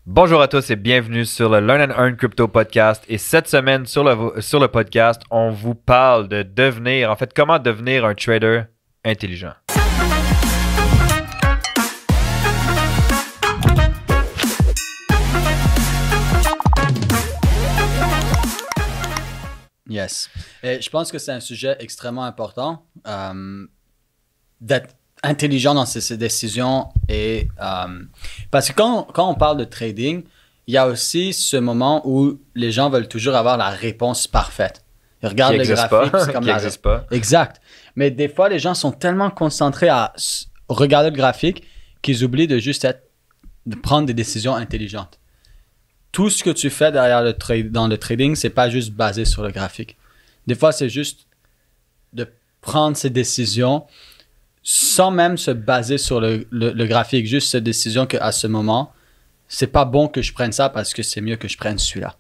Bonjour à tous et bienvenue sur le Learn and Earn Crypto Podcast. Et cette semaine, sur le podcast, on vous parle de comment devenir un trader intelligent. Yes. Et je pense que c'est un sujet extrêmement important d'être intelligent dans ses décisions. Parce que quand on parle de trading, il y a aussi ce moment où les gens veulent toujours avoir la réponse parfaite. Ils regardent le graphique, c'est comme qui n'existe pas. Exact. Mais des fois, les gens sont tellement concentrés à regarder le graphique qu'ils oublient de de prendre des décisions intelligentes. Tout ce que tu fais dans le trading, c'est pas juste basé sur le graphique. Des fois, c'est juste de prendre ces décisions sans même se baser sur le graphique. Juste cette décision qu'à ce moment, c'est pas bon que je prenne ça parce que c'est mieux que je prenne celui-là.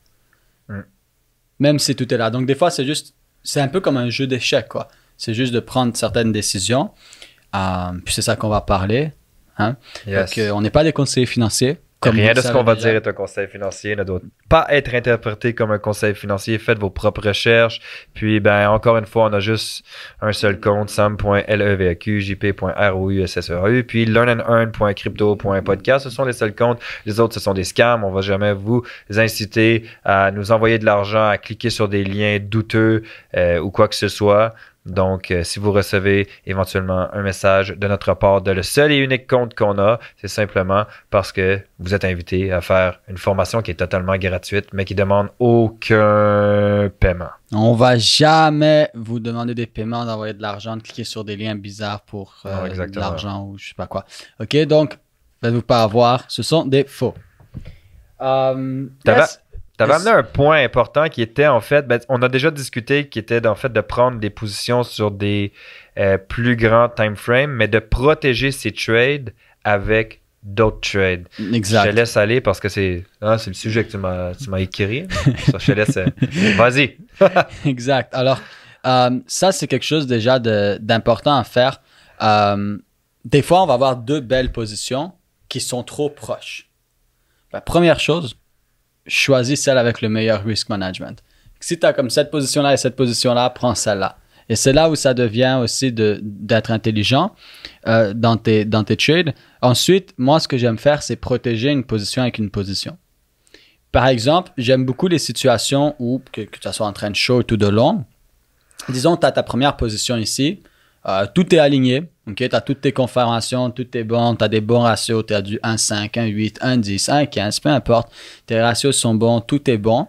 Même si tout est là. Donc, des fois, c'est un peu comme un jeu d'échecs, quoi. C'est juste de prendre certaines décisions. Puis c'est ça qu'on va parler. Hein? Yes. Donc, on n'est pas des conseillers financiers. Rien de ce qu'on va dire est un conseil financier, ne doit pas être interprété comme un conseil financier. Faites vos propres recherches. Puis, encore une fois, on a juste un seul compte, sam.levacu.jp.rousseu. Puis, learnandearn.crypto.podcast. Ce sont les seuls comptes. Les autres, ce sont des scams. On va jamais vous inciter à nous envoyer de l'argent, à cliquer sur des liens douteux ou quoi que ce soit. Donc, si vous recevez éventuellement un message de notre part de le seul et unique compte qu'on a, c'est simplement parce que vous êtes invité à faire une formation qui est totalement gratuite, mais qui demande aucun paiement. On va jamais vous demander des paiements, d'envoyer de l'argent, de cliquer sur des liens bizarres pour de l'argent ou je sais pas quoi. OK, donc, faites-vous pas avoir, ce sont des faux. T'avais amené un point important qui était en fait, on a déjà discuté, qui était en fait de prendre des positions sur des plus grands time frames, mais de protéger ses trades avec d'autres trades. Exact. Je te laisse aller parce que c'est le sujet que tu m'as écrit. Ça, je te laisse. Vas-y. Exact. Alors, ça, c'est quelque chose déjà d'important à faire. Des fois, on va avoir deux belles positions qui sont trop proches. La première chose, choisis celle avec le meilleur risk management. Si tu as comme cette position-là et cette position-là, prends celle-là. Et c'est là où ça devient aussi d'être intelligent dans tes trades. Ensuite, moi, ce que j'aime faire, c'est protéger une position avec une position. Par exemple, j'aime beaucoup les situations où, que tu sois en train de short ou de long, disons, tu as ta première position ici, tout est aligné, okay? Tu as toutes tes confirmations, tout est bon, tu as des bons ratios, tu as du 1,5, 1,8, 1,10, 1,15, peu importe. Tes ratios sont bons, tout est bon.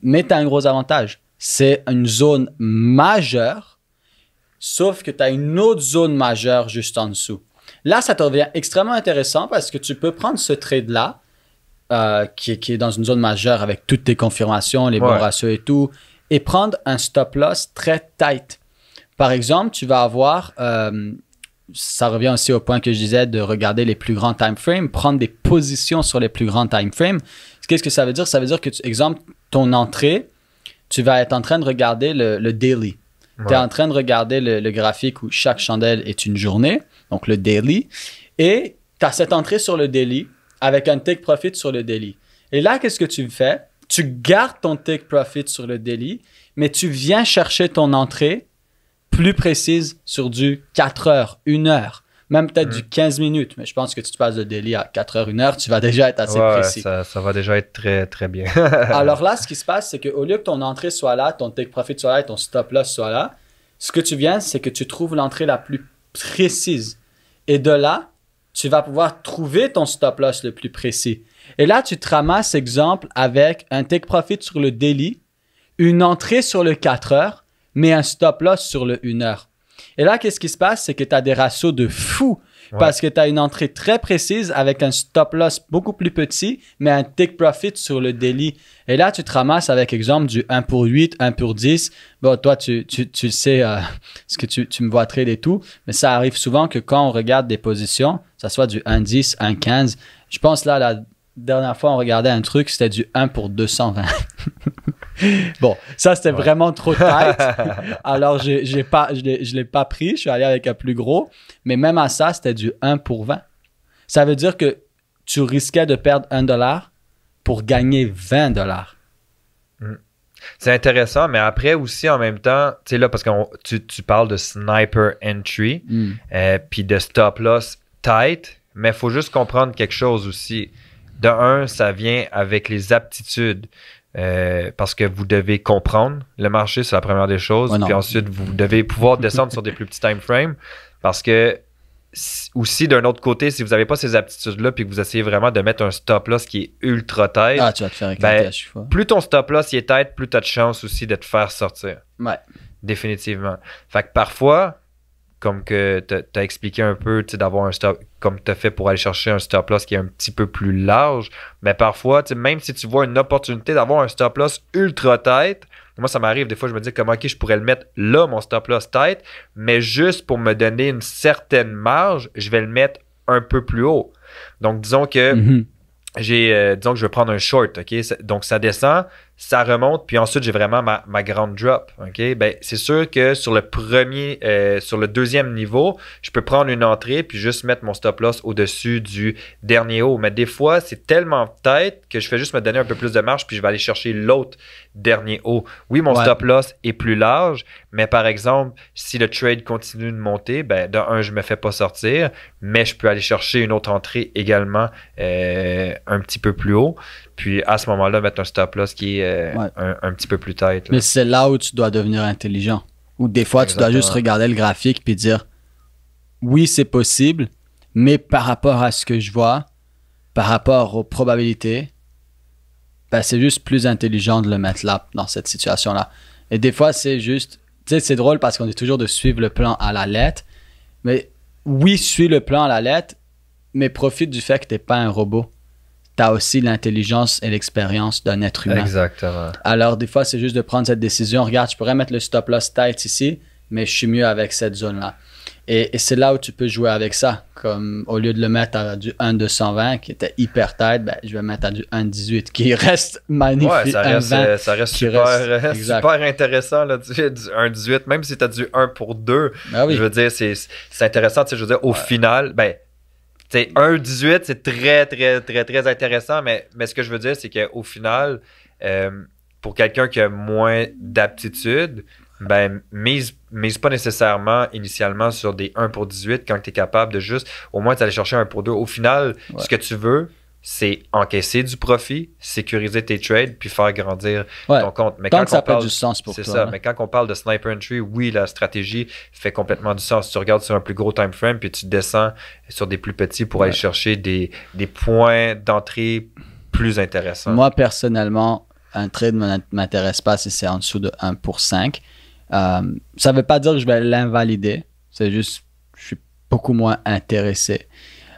Mais tu as un gros avantage. C'est une zone majeure, sauf que tu as une autre zone majeure juste en dessous. Là, ça te devient extrêmement intéressant parce que tu peux prendre ce trade-là, qui est dans une zone majeure avec toutes tes confirmations, les bons ratios et tout, et prendre un stop-loss très tight. Par exemple, tu vas avoir, ça revient aussi au point que je disais de regarder les plus grands time frames, prendre des positions sur les plus grands time frames. Qu'est-ce que ça veut dire? Ça veut dire que, exemple, ton entrée, tu vas être en train de regarder le daily. Tu es en train de regarder le graphique où chaque chandelle est une journée, donc le daily, et tu as cette entrée sur le daily avec un take profit sur le daily. Et là, qu'est-ce que tu fais? Tu gardes ton take profit sur le daily, mais tu viens chercher ton entrée plus précise sur du 4 heures, 1 heure, même peut-être du 15 minutes. Mais je pense que si tu passes de daily à 4 heures, 1 heure, tu vas déjà être assez précis. Ça va déjà être très, très bien. Alors là, ce qui se passe, c'est qu'au lieu que ton entrée soit là, ton take profit soit là et ton stop loss soit là, ce que tu viens, c'est que tu trouves l'entrée la plus précise. Et de là, tu vas pouvoir trouver ton stop loss le plus précis. Et là, tu te ramasses, exemple, avec un take profit sur le daily, une entrée sur le 4 heures, mais un stop loss sur le 1 heure. Et là, qu'est-ce qui se passe? C'est que tu as des ratios de fou parce que tu as une entrée très précise avec un stop loss beaucoup plus petit, mais un take profit sur le daily. Et là, tu te ramasses avec, exemple, du 1 pour 8, 1 pour 10. Bon, toi, tu sais ce que tu me vois trade et tout, mais ça arrive souvent que quand on regarde des positions, ça soit du 1,10, 1,15. Je pense là, la dernière fois, on regardait un truc, c'était du 1 pour 220. Bon, ça, c'était vraiment trop tight. Alors, je l'ai pas pris. Je suis allé avec un plus gros. Mais même à ça, c'était du 1 pour 20. Ça veut dire que tu risquais de perdre $1 pour gagner $20. C'est intéressant, mais après aussi, en même temps, tu sais là, parce que tu parles de sniper entry, puis de stop loss tight, mais il faut juste comprendre quelque chose aussi. De un, ça vient avec les aptitudes, parce que vous devez comprendre le marché, c'est la première des choses, puis ensuite, vous devez pouvoir descendre sur des plus petits time frames, parce que aussi, d'un autre côté, si vous n'avez pas ces aptitudes-là puis que vous essayez vraiment de mettre un stop-loss qui est ultra tête, tu vas te faire éclater à chaque fois. Plus ton stop-loss est tête, plus tu as de chance aussi de te faire sortir. Ouais. Définitivement. Fait que parfois, comme que tu as expliqué un peu, d'avoir un stop, comme tu as fait pour aller chercher un stop-loss qui est un petit peu plus large, mais parfois, même si tu vois une opportunité d'avoir un stop-loss ultra tête, moi, ça m'arrive, des fois, je me dis comment, OK, je pourrais le mettre là, mon stop-loss tête, mais juste pour me donner une certaine marge, je vais le mettre un peu plus haut. Donc, disons que disons que je vais prendre un short, OK? Donc, ça descend, ça remonte, puis ensuite, j'ai vraiment ma grande drop, OK? Ben, c'est sûr que sur le deuxième niveau, je peux prendre une entrée puis juste mettre mon stop-loss au-dessus du dernier haut. Mais des fois, c'est tellement tête que je fais juste me donner un peu plus de marge puis je vais aller chercher l'autre dernier haut. Oui, mon stop-loss est plus large, mais par exemple, si le trade continue de monter, ben, de un, je me fais pas sortir, mais je peux aller chercher une autre entrée également un petit peu plus haut. Puis à ce moment-là, mettre un stop-loss qui est un petit peu plus tête. Mais c'est là où tu dois devenir intelligent. Ou des fois, tu dois juste regarder le graphique puis dire oui, c'est possible, mais par rapport à ce que je vois, par rapport aux probabilités, ben, c'est juste plus intelligent de le mettre là, dans cette situation-là. Et des fois, c'est juste... Tu sais, c'est drôle parce qu'on dit toujours de suivre le plan à la lettre. Mais oui, suis le plan à la lettre, mais profite du fait que tu n'es pas un robot. Tu as aussi l'intelligence et l'expérience d'un être humain. Exactement. Alors, des fois, c'est juste de prendre cette décision. Regarde, je pourrais mettre le stop-loss tight ici, mais je suis mieux avec cette zone-là. Et c'est là où tu peux jouer avec ça. Comme au lieu de le mettre à du 1,220 qui était hyper tight, ben, je vais mettre à du 1,18 qui reste magnifique. Ouais, ça reste super intéressant, là, du 1,18. Même si tu as du 1 pour 2, je veux dire, c'est intéressant. Je veux dire, au final, ben, 1,18, c'est très, très, très, très intéressant, mais ce que je veux dire, c'est qu'au final, pour quelqu'un qui a moins d'aptitude, ben, mise pas nécessairement initialement sur des 1 pour 18 quand tu es capable de juste, au moins, aller chercher 1 pour 2. Au final, ce que tu veux, c'est encaisser du profit, sécuriser tes trades, puis faire grandir ton compte. Mais tant que ça fait du sens pour toi. C'est ça, mais quand on parle de sniper entry, oui, la stratégie fait complètement du sens. Tu regardes sur un plus gros time frame, puis tu descends sur des plus petits pour aller chercher des points d'entrée plus intéressants. Moi, personnellement, un trade ne m'intéresse pas si c'est en dessous de 1 pour 5. Ça ne veut pas dire que je vais l'invalider. C'est juste je suis beaucoup moins intéressé.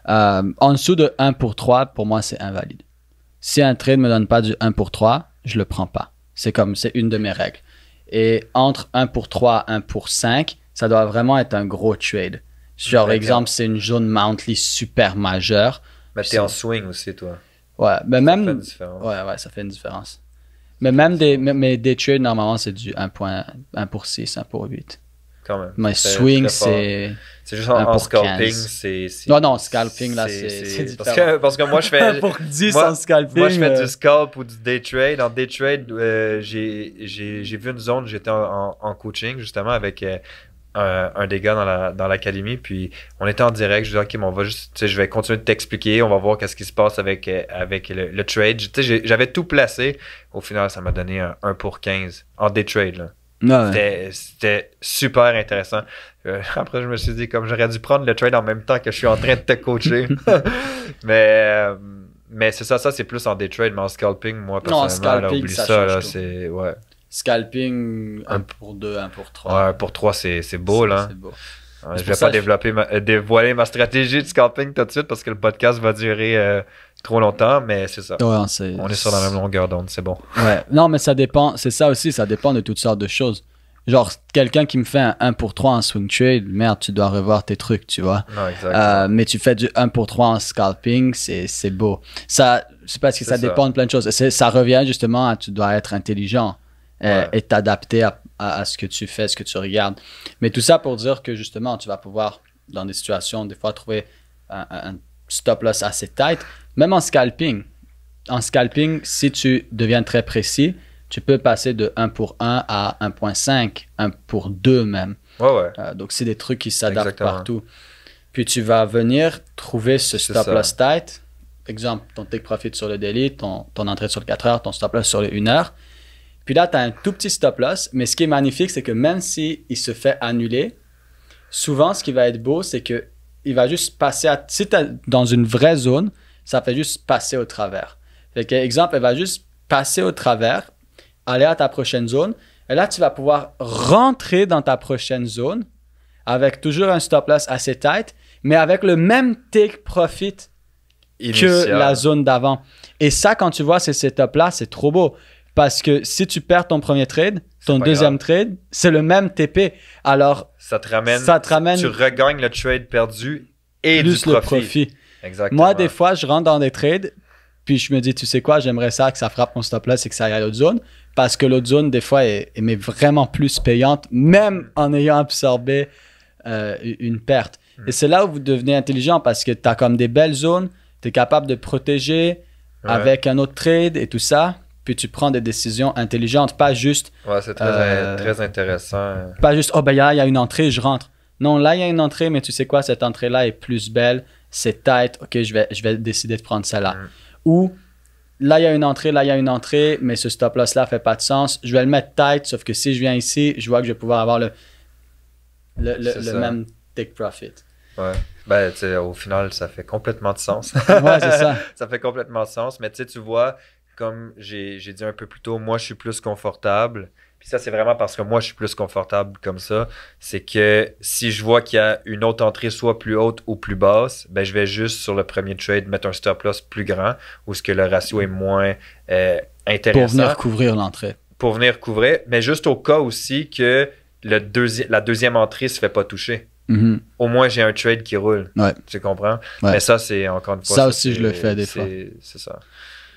En dessous de 1 pour 3, pour moi, c'est invalide. Si un trade ne me donne pas du 1 pour 3, je ne le prends pas. C'est une de mes règles. Et entre 1 pour 3 et 1 pour 5, ça doit vraiment être un gros trade. Genre, exemple, c'est une zone monthly super majeure. Mais tu es en swing aussi, toi. Ouais, mais même... Ça fait une différence. Ouais, ça fait une différence. Mais même des trades, normalement, c'est du 1 pour 6, 1 pour 8. Quand même. Mais swing, c'est... C'est juste en scalping, c'est... Non, scalping, là, c'est différent. Parce que moi, je fais... 1 pour 10 en scalping. Moi, je fais du scalp ou du day trade. En day trade, j'ai vu une zone, j'étais en coaching, justement, avec... un des gars dans l'académie, puis on était en direct, je disais ok, on va juste, je vais continuer de t'expliquer, on va voir qu'est-ce qui se passe avec le trade. J'avais tout placé, au final ça m'a donné un 1 pour 15 en day trade là. C'était super intéressant. Après je me suis dit comme j'aurais dû prendre le trade en même temps que je suis en train de te coacher. mais c'est ça c'est plus en day trade, mais en scalping, moi personnellement, là, oublie ça là, c'est ouais. Scalping, 1 pour 2, 1 pour 3. Ouais, 1 pour 3, c'est beau, là. C'est beau. Ouais, je vais pas dévoiler ma stratégie de scalping tout de suite parce que le podcast va durer trop longtemps, mais c'est ça. Ouais, on est sur la même longueur d'onde, c'est bon. Ouais. Non, mais ça dépend, c'est ça aussi, ça dépend de toutes sortes de choses. Genre, quelqu'un qui me fait un 1 pour 3 en swing trade, merde, tu dois revoir tes trucs, tu vois. Non, exactement. Mais tu fais du 1 pour 3 en scalping, c'est beau. Ça, c'est parce que ça dépend de plein de choses. Ça revient justement à tu dois être intelligent. Et t'adapter à ce que tu fais, ce que tu regardes. Mais tout ça pour dire que justement, tu vas pouvoir, dans des situations, des fois, trouver un stop loss assez tight. Même en scalping. En scalping, si tu deviens très précis, tu peux passer de 1 pour 1 à 1.5, 1 pour 2 même. Ouais. Donc, c'est des trucs qui s'adaptent Exactement. partout. Puis, tu vas venir trouver ce C'est stop ça. loss tight. Exemple, ton take profit sur le daily, ton entrée sur le 4 heures, ton stop loss sur le 1 heure. Puis là, tu as un tout petit stop loss. Mais ce qui est magnifique, c'est que même s'il se fait annuler, souvent, ce qui va être beau, c'est que il va juste passer à... Si tu es dans une vraie zone, ça fait juste passer au travers. Fait que, exemple, elle va juste passer au travers, aller à ta prochaine zone. Et là, tu vas pouvoir rentrer dans ta prochaine zone avec toujours un stop loss assez tight, mais avec le même take profit Initial. que la zone d'avant. Et ça, quand tu vois ces setups-là, c'est trop beau. Parce que si tu perds ton premier trade, ton pas deuxième grave. trade, c'est le même TP. Alors, Ça te ramène, tu regagnes le trade perdu et plus du le profit. profit. Exactement. Moi, des fois, je rentre dans des trades, puis je me dis, tu sais quoi, j'aimerais ça que ça frappe mon stop loss et que ça aille à l'autre zone. Parce que l'autre zone, des fois, est mais vraiment plus payante, même en ayant absorbé une perte. Et c'est là où vous devenez intelligent parce que tu as comme des belles zones, tu es capable de protéger avec un autre trade et tout ça. Puis tu prends des décisions intelligentes, pas juste... Ouais, c'est très intéressant. Pas juste, oh ben là, il y a une entrée, je rentre. Non, là, il y a une entrée, mais tu sais quoi, cette entrée-là est plus belle, c'est tight, ok, je vais décider de prendre celle-là. Ou, là, il y a une entrée, là, il y a une entrée, mais ce stop-loss-là fait pas de sens, je vais le mettre tight, sauf que si je viens ici, je vois que je vais pouvoir avoir le même take profit. Ouais. Ben, tu sais, au final, ça fait complètement de sens. Ouais, c'est ça. Ça fait complètement de sens, mais tu sais, tu vois, comme j'ai dit un peu plus tôt, moi, je suis plus confortable. Puis ça, c'est vraiment parce que moi, je suis plus confortable comme ça. C'est que si je vois qu'il y a une autre entrée soit plus haute ou plus basse, ben, je vais juste sur le premier trade mettre un stop loss plus grand où ce que le ratio est moins intéressant. Pour venir couvrir l'entrée. Pour venir couvrir, mais juste au cas aussi que la deuxième entrée se fait pas toucher. Mm-hmm. Au moins, j'ai un trade qui roule. Ouais. Tu comprends? Ouais. Mais ça, c'est encore une fois... Ça aussi, je le fais des fois. C'est ça.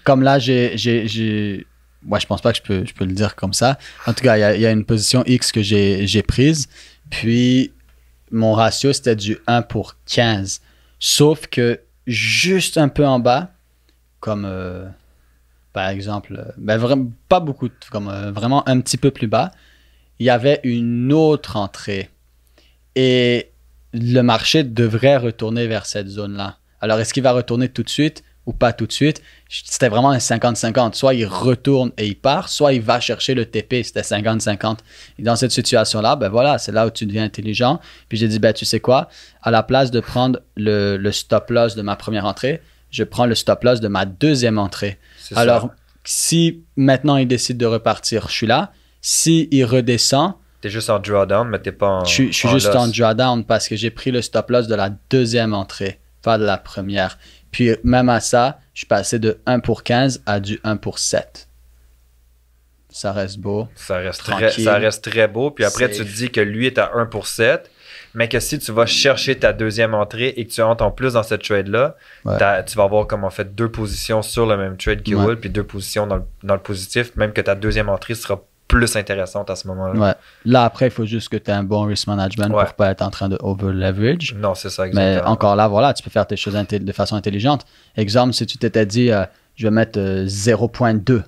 Comme là, ouais, je pense pas que je peux le dire comme ça. En tout cas, il y a une position X que j'ai prise. Puis, mon ratio, c'était du 1 pour 15. Sauf que juste un peu en bas, comme par exemple, ben vraiment, pas beaucoup, comme vraiment un petit peu plus bas, il y avait une autre entrée. Et le marché devrait retourner vers cette zone-là. Alors, est-ce qu'il va retourner tout de suite ou pas tout de suite? C'était vraiment un 50-50. Soit il retourne et il part, soit il va chercher le TP. C'était 50-50. Et dans cette situation-là, ben voilà, c'est là où tu deviens intelligent. Puis j'ai dit, ben tu sais quoi? À la place de prendre le stop loss de ma première entrée, je prends le stop loss de ma deuxième entrée. Alors, si maintenant il décide de repartir, je suis là. Si il redescend, t'es juste en drawdown, mais t'es pas en Je suis juste loss. en drawdown parce que j'ai pris le stop loss de la deuxième entrée, pas de la première. Puis même à ça, je suis passé de 1 pour 15 à du 1 pour 7. Ça reste beau. Ça reste Tranquille. très beau. Puis après, Safe. tu te dis que lui est à 1 pour 7, mais que si tu vas chercher ta deuxième entrée et que tu entres en plus dans cette trade-là, Ouais. tu vas avoir comme en fait deux positions sur le même trade qui Ouais. roule, puis deux positions dans le positif, même que ta deuxième entrée sera plus intéressante à ce moment-là. Ouais. Là, après, il faut juste que tu aies un bon risk management Ouais. pour pas être en train de over-leverage. Non, c'est ça, Mais exactement. encore là, voilà, tu peux faire tes choses de façon intelligente. Exemple, si tu t'étais dit, je vais mettre 0.2,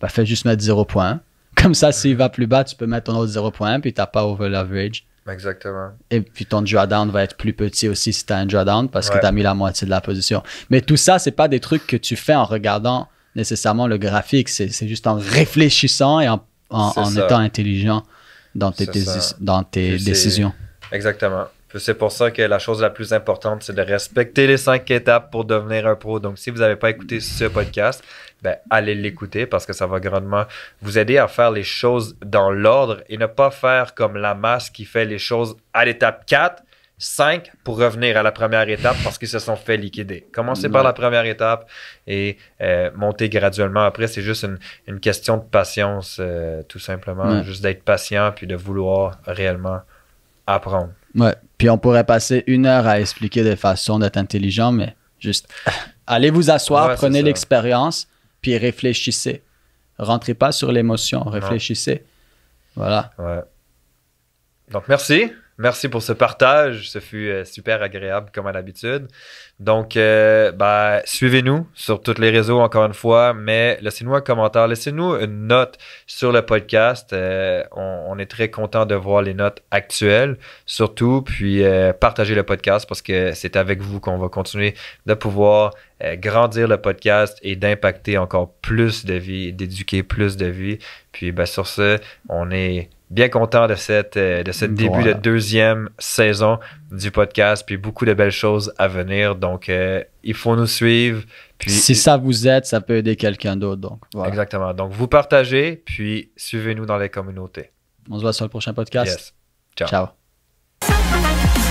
ben fais juste mettre 0.1. Comme ça, s'il va plus bas, tu peux mettre ton autre 0.1, puis tu n'as pas over-leverage. Exactement. Et puis ton drawdown va être plus petit aussi si tu as un drawdown parce que Ouais. tu as mis la moitié de la position. Mais tout ça, c'est pas des trucs que tu fais en regardant nécessairement le graphique. C'est juste en réfléchissant et en C'est ça. étant intelligent dans tes, C'est ça. dans tes Puis c'est- décisions. Exactement. Puis c'est pour ça que la chose la plus importante, c'est de respecter les 5 étapes pour devenir un pro. Donc, si vous n'avez pas écouté ce podcast, ben, allez l'écouter parce que ça va grandement vous aider à faire les choses dans l'ordre et ne pas faire comme la masse qui fait les choses à l'étape 4, 5 pour revenir à la première étape parce qu'ils se sont fait liquider. Commencez par Ouais. la première étape et monter graduellement. Après, c'est juste une question de patience, tout simplement. Ouais. Juste d'être patient puis de vouloir réellement apprendre. Ouais. Puis on pourrait passer 1 heure à expliquer des façons d'être intelligent, mais juste allez vous asseoir, Ouais, c'est prenez ça. l'expérience, puis réfléchissez. Rentrez pas sur l'émotion, réfléchissez. Voilà. Ouais. Donc, merci. merci pour ce partage. Ce fut super agréable comme à l'habitude. Donc, suivez-nous sur tous les réseaux encore une fois, mais laissez-nous un commentaire, laissez-nous une note sur le podcast. On est très content de voir les notes actuelles, surtout, puis partagez le podcast parce que c'est avec vous qu'on va continuer de pouvoir grandir le podcast et d'impacter encore plus de vies, d'éduquer plus de vies. Puis, sur ce, on est bien content de cette début de deuxième saison du podcast, puis beaucoup de belles choses à venir. Donc, il faut nous suivre. Puis, si ça vous aide, ça peut aider quelqu'un d'autre. Donc, voilà. Exactement. Donc, vous partagez, puis suivez-nous dans les communautés. On se voit sur le prochain podcast. Yes. Ciao. Ciao.